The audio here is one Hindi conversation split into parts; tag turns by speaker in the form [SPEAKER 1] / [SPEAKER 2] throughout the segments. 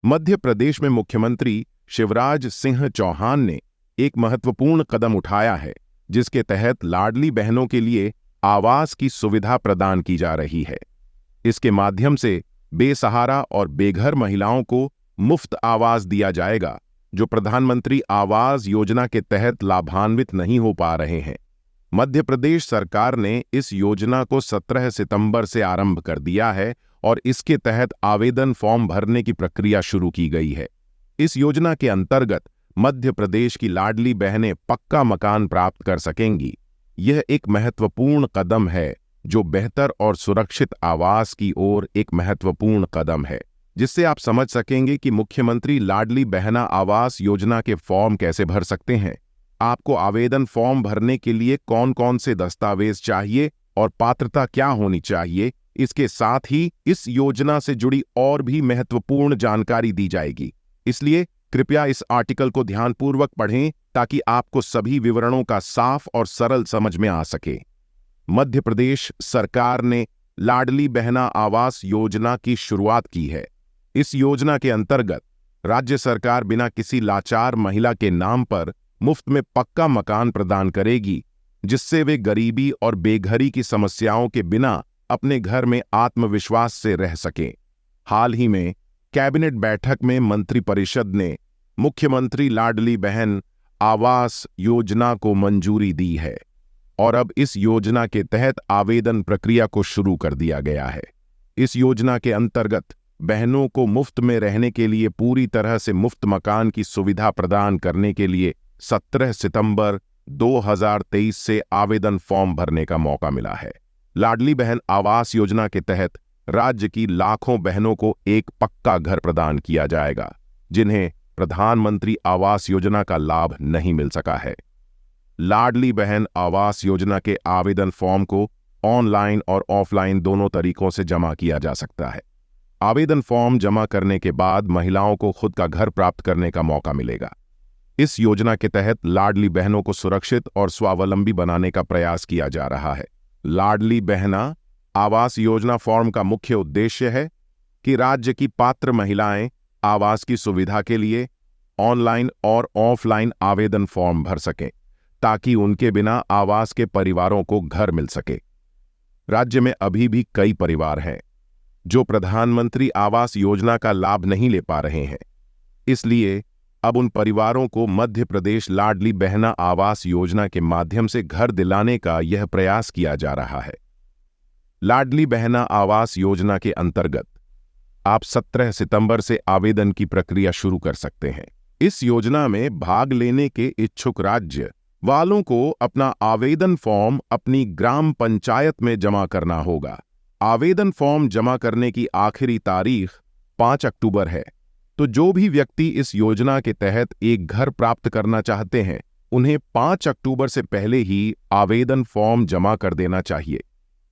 [SPEAKER 1] मध्य प्रदेश में मुख्यमंत्री शिवराज सिंह चौहान ने एक महत्वपूर्ण कदम उठाया है, जिसके तहत लाडली बहनों के लिए आवास की सुविधा प्रदान की जा रही है। इसके माध्यम से बेसहारा और बेघर महिलाओं को मुफ्त आवास दिया जाएगा, जो प्रधानमंत्री आवास योजना के तहत लाभान्वित नहीं हो पा रहे हैं। मध्य प्रदेश सरकार ने इस योजना को 17 सितंबर से आरंभ कर दिया है और इसके तहत आवेदन फॉर्म भरने की प्रक्रिया शुरू की गई है। इस योजना के अंतर्गत मध्य प्रदेश की लाडली बहनें पक्का मकान प्राप्त कर सकेंगी। यह एक महत्वपूर्ण कदम है, जो बेहतर और सुरक्षित आवास की ओर एक महत्वपूर्ण कदम है, जिससे आप समझ सकेंगे कि मुख्यमंत्री लाडली बहना आवास योजना के फॉर्म कैसे भर सकते हैं। आपको आवेदन फॉर्म भरने के लिए कौन कौन से दस्तावेज चाहिए और पात्रता क्या होनी चाहिए, इसके साथ ही इस योजना से जुड़ी और भी महत्वपूर्ण जानकारी दी जाएगी। इसलिए कृपया इस आर्टिकल को ध्यानपूर्वक पढ़ें ताकि आपको सभी विवरणों का साफ और सरल समझ में आ सके। मध्य प्रदेश सरकार ने लाडली बहना आवास योजना की शुरुआत की है। इस योजना के अंतर्गत राज्य सरकार बिना किसी लाचार महिला के नाम पर मुफ्त में पक्का मकान प्रदान करेगी, जिससे वे गरीबी और बेघरी की समस्याओं के बिना अपने घर में आत्मविश्वास से रह सकें। हाल ही में कैबिनेट बैठक में मंत्रिपरिषद ने मुख्यमंत्री लाडली बहन आवास योजना को मंजूरी दी है और अब इस योजना के तहत आवेदन प्रक्रिया को शुरू कर दिया गया है। इस योजना के अंतर्गत बहनों को मुफ्त में रहने के लिए पूरी तरह से मुफ्त मकान की सुविधा प्रदान करने के लिए 17 सितंबर 2023 से आवेदन फॉर्म भरने का मौका मिला है। लाडली बहन आवास योजना के तहत राज्य की लाखों बहनों को एक पक्का घर प्रदान किया जाएगा, जिन्हें प्रधानमंत्री आवास योजना का लाभ नहीं मिल सका है। लाडली बहन आवास योजना के आवेदन फॉर्म को ऑनलाइन और ऑफलाइन दोनों तरीकों से जमा किया जा सकता है। आवेदन फॉर्म जमा करने के बाद महिलाओं को खुद का घर प्राप्त करने का मौका मिलेगा। इस योजना के तहत लाडली बहनों को सुरक्षित और स्वावलंबी बनाने का प्रयास किया जा रहा है। लाडली बहना आवास योजना फॉर्म का मुख्य उद्देश्य है कि राज्य की पात्र महिलाएं आवास की सुविधा के लिए ऑनलाइन और ऑफलाइन आवेदन फॉर्म भर सकें, ताकि उनके बिना आवास के परिवारों को घर मिल सके। राज्य में अभी भी कई परिवार हैं जो प्रधानमंत्री आवास योजना का लाभ नहीं ले पा रहे हैं। इसलिए अब उन परिवारों को मध्य प्रदेश लाडली बहना आवास योजना के माध्यम से घर दिलाने का यह प्रयास किया जा रहा है। लाडली बहना आवास योजना के अंतर्गत आप 17 सितंबर से आवेदन की प्रक्रिया शुरू कर सकते हैं। इस योजना में भाग लेने के इच्छुक राज्य वालों को अपना आवेदन फॉर्म अपनी ग्राम पंचायत में जमा करना होगा। आवेदन फॉर्म जमा करने की आखिरी तारीख 5 अक्टूबर है, तो जो भी व्यक्ति इस योजना के तहत एक घर प्राप्त करना चाहते हैं, उन्हें 5 अक्टूबर से पहले ही आवेदन फॉर्म जमा कर देना चाहिए।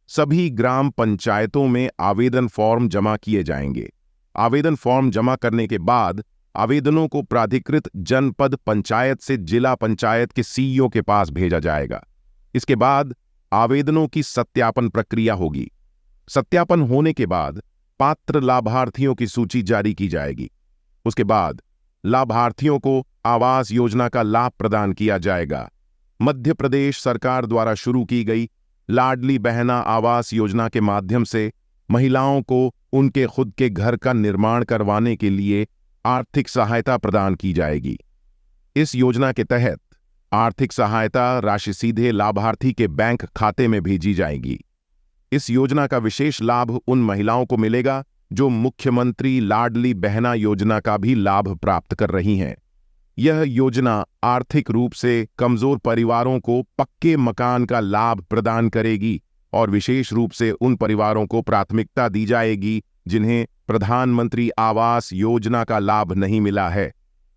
[SPEAKER 1] सभी ग्राम पंचायतों में आवेदन फॉर्म जमा किए जाएंगे। आवेदन फॉर्म जमा करने के बाद आवेदनों को प्राधिकृत जनपद पंचायत से जिला पंचायत के सीईओ के पास भेजा जाएगा। इसके बाद आवेदनों की सत्यापन प्रक्रिया होगी। सत्यापन होने के बाद पात्र लाभार्थियों की सूची जारी की जाएगी। उसके बाद लाभार्थियों को आवास योजना का लाभ प्रदान किया जाएगा। मध्य प्रदेश सरकार द्वारा शुरू की गई लाडली बहना आवास योजना के माध्यम से महिलाओं को उनके खुद के घर का निर्माण करवाने के लिए आर्थिक सहायता प्रदान की जाएगी। इस योजना के तहत आर्थिक सहायता राशि सीधे लाभार्थी के बैंक खाते में भेजी जाएगी। इस योजना का विशेष लाभ उन महिलाओं को मिलेगा जो मुख्यमंत्री लाडली बहना योजना का भी लाभ प्राप्त कर रही हैं। यह योजना आर्थिक रूप से कमजोर परिवारों को पक्के मकान का लाभ प्रदान करेगी और विशेष रूप से उन परिवारों को प्राथमिकता दी जाएगी जिन्हें प्रधानमंत्री आवास योजना का लाभ नहीं मिला है।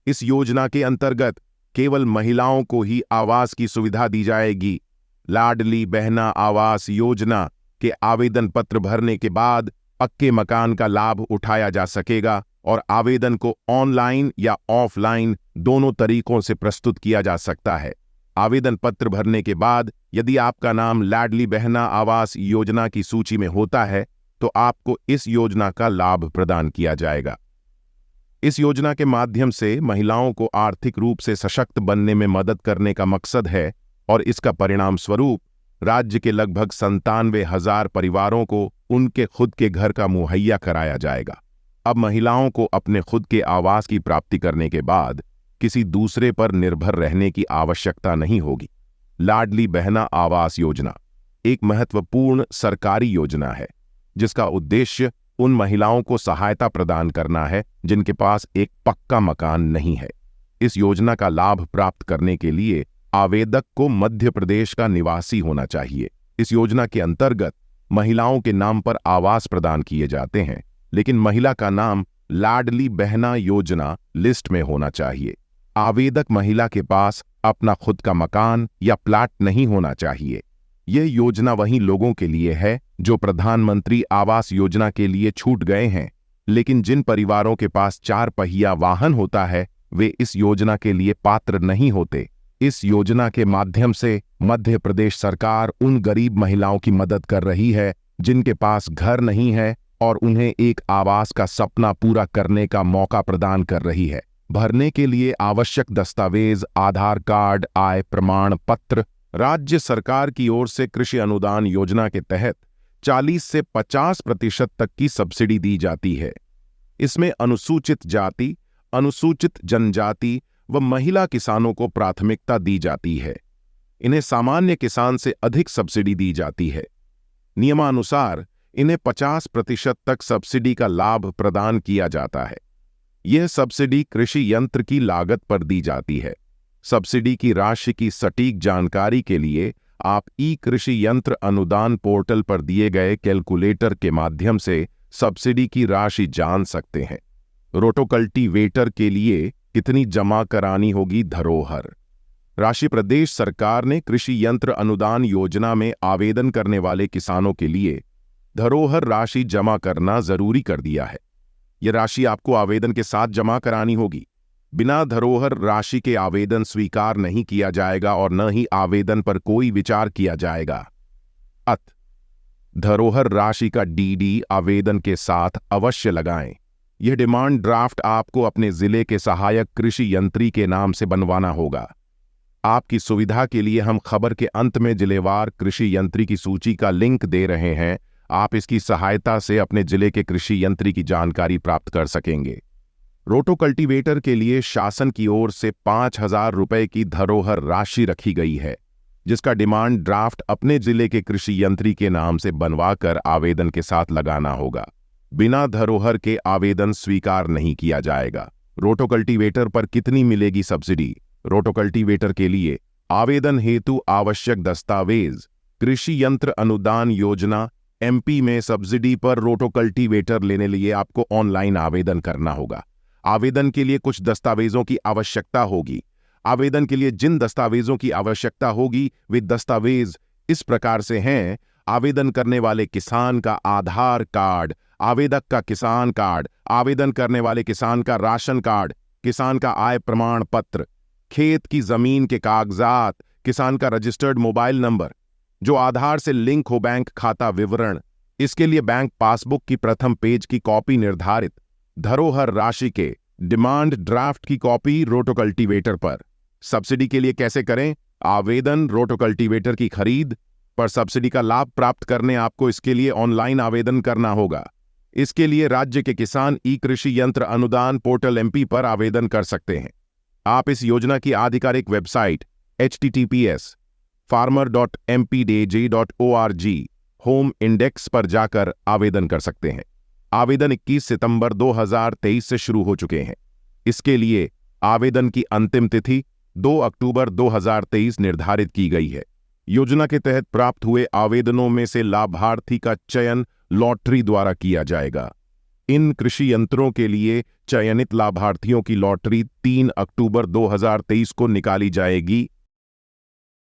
[SPEAKER 1] इस योजना के अंतर्गत केवल महिलाओं को ही आवास की सुविधा दी जाएगी। लाडली बहना आवास योजना के आवेदन पत्र भरने के बाद पक्के मकान का लाभ उठाया जा सकेगा और आवेदन को ऑनलाइन या ऑफलाइन दोनों तरीकों से प्रस्तुत किया जा सकता है। आवेदन पत्र भरने के बाद यदि आपका नाम लाडली बहना आवास योजना की सूची में होता है तो आपको इस योजना का लाभ प्रदान किया जाएगा। इस योजना के माध्यम से महिलाओं को आर्थिक रूप से सशक्त बनने में मदद करने का मकसद है और इसका परिणाम स्वरूप राज्य के लगभग 97,000 परिवारों को उनके खुद के घर का मुहैया कराया जाएगा। अब महिलाओं को अपने खुद के आवास की प्राप्ति करने के बाद किसी दूसरे पर निर्भर रहने की आवश्यकता नहीं होगी। लाडली बहना आवास योजना एक महत्वपूर्ण सरकारी योजना है जिसका उद्देश्य उन महिलाओं को सहायता प्रदान करना है जिनके पास एक पक्का मकान नहीं है। इस योजना का लाभ प्राप्त करने के लिए आवेदक को मध्य प्रदेश का निवासी होना चाहिए। इस योजना के अंतर्गत महिलाओं के नाम पर आवास प्रदान किए जाते हैं, लेकिन महिला का नाम लाडली बहना योजना लिस्ट में होना चाहिए। आवेदक महिला के पास अपना खुद का मकान या प्लाट नहीं होना चाहिए। यह योजना वहीं लोगों के लिए है जो प्रधानमंत्री आवास योजना के लिए छूट गए हैं, लेकिन जिन परिवारों के पास 4 पहिया वाहन होता है वे इस योजना के लिए पात्र नहीं होते। इस योजना के माध्यम से मध्य प्रदेश सरकार उन गरीब महिलाओं की मदद कर रही है जिनके पास घर नहीं है और उन्हें एक आवास का सपना पूरा करने का मौका प्रदान कर रही है। भरने के लिए आवश्यक दस्तावेज आधार कार्ड, आय प्रमाण पत्र। राज्य सरकार की ओर से कृषि अनुदान योजना के तहत 40 से 50% तक की सब्सिडी दी जाती है। इसमें अनुसूचित जाति, अनुसूचित जनजाति व महिला किसानों को प्राथमिकता दी जाती है। इन्हें सामान्य किसान से अधिक सब्सिडी दी जाती है। नियमानुसार इन्हें 50% तक सब्सिडी का लाभ प्रदान किया जाता है। यह सब्सिडी कृषि यंत्र की लागत पर दी जाती है। सब्सिडी की राशि की सटीक जानकारी के लिए आप ई कृषि यंत्र अनुदान पोर्टल पर दिए गए कैलकुलेटर के माध्यम से सब्सिडी की राशि जान सकते हैं। रोटोकल्टीवेटर के लिए कितनी जमा करानी होगी? धरोहर राशि प्रदेश सरकार ने कृषि यंत्र अनुदान योजना में आवेदन करने वाले किसानों के लिए धरोहर राशि जमा करना जरूरी कर दिया है। यह राशि आपको आवेदन के साथ जमा करानी होगी। बिना धरोहर राशि के आवेदन स्वीकार नहीं किया जाएगा और न ही आवेदन पर कोई विचार किया जाएगा। धरोहर राशि का डीडी आवेदन के साथ अवश्य लगाएं। यह डिमांड ड्राफ्ट आपको अपने जिले के सहायक कृषि यंत्री के नाम से बनवाना होगा। आपकी सुविधा के लिए हम खबर के अंत में जिलेवार कृषि यंत्री की सूची का लिंक दे रहे हैं। आप इसकी सहायता से अपने जिले के कृषि यंत्री की जानकारी प्राप्त कर सकेंगे। रोटोकल्टीवेटर के लिए शासन की ओर से 5,000 रुपये की धरोहर राशि रखी गई है, जिसका डिमांड ड्राफ्ट अपने जिले के कृषि यंत्री के नाम से बनवाकर आवेदन के साथ लगाना होगा। बिना धरोहर के आवेदन स्वीकार नहीं किया जाएगा। रोटोकल्टीवेटर पर कितनी मिलेगी सब्सिडी? रोटोकल्टीवेटर के लिए आवेदन हेतु आवश्यक दस्तावेज। कृषि यंत्र अनुदान योजना एमपी में सब्सिडी पर रोटोकल्टीवेटर लेने लिए आपको ऑनलाइन आवेदन करना होगा। आवेदन के लिए कुछ दस्तावेजों की आवश्यकता होगी। आवेदन के लिए जिन दस्तावेजों की आवश्यकता होगी वे दस्तावेज इस प्रकार से हैं: आवेदन करने वाले किसान का आधार कार्ड, आवेदक का किसान कार्ड, आवेदन करने वाले किसान का राशन कार्ड, किसान का आय प्रमाण पत्र, खेत की जमीन के कागजात, किसान का रजिस्टर्ड मोबाइल नंबर जो आधार से लिंक हो, बैंक खाता विवरण, इसके लिए बैंक पासबुक की प्रथम पेज की कॉपी निर्धारित, धरोहर राशि के डिमांड ड्राफ्ट की कॉपी रोटोकल्टीवेटर पर। सब्सिडी के लिए कैसे करें आवेदन? रोटोकल्टीवेटर की खरीद पर सब्सिडी का लाभ प्राप्त करने आपको इसके लिए ऑनलाइन आवेदन करना होगा। इसके लिए राज्य के किसान ई कृषि यंत्र अनुदान पोर्टल एमपी पर आवेदन कर सकते हैं। आप इस योजना की आधिकारिक वेबसाइट https://farmer.mpdj.org होम इंडेक्स पर जाकर आवेदन कर सकते हैं। आवेदन 21 सितंबर 2023 से शुरू हो चुके हैं। इसके लिए आवेदन की अंतिम तिथि 2 अक्टूबर 2023 निर्धारित की गई है। योजना के तहत प्राप्त हुए आवेदनों में से लाभार्थी का चयन लॉटरी द्वारा किया जाएगा। इन कृषि यंत्रों के लिए चयनित लाभार्थियों की लॉटरी 3 अक्टूबर 2023 को निकाली जाएगी।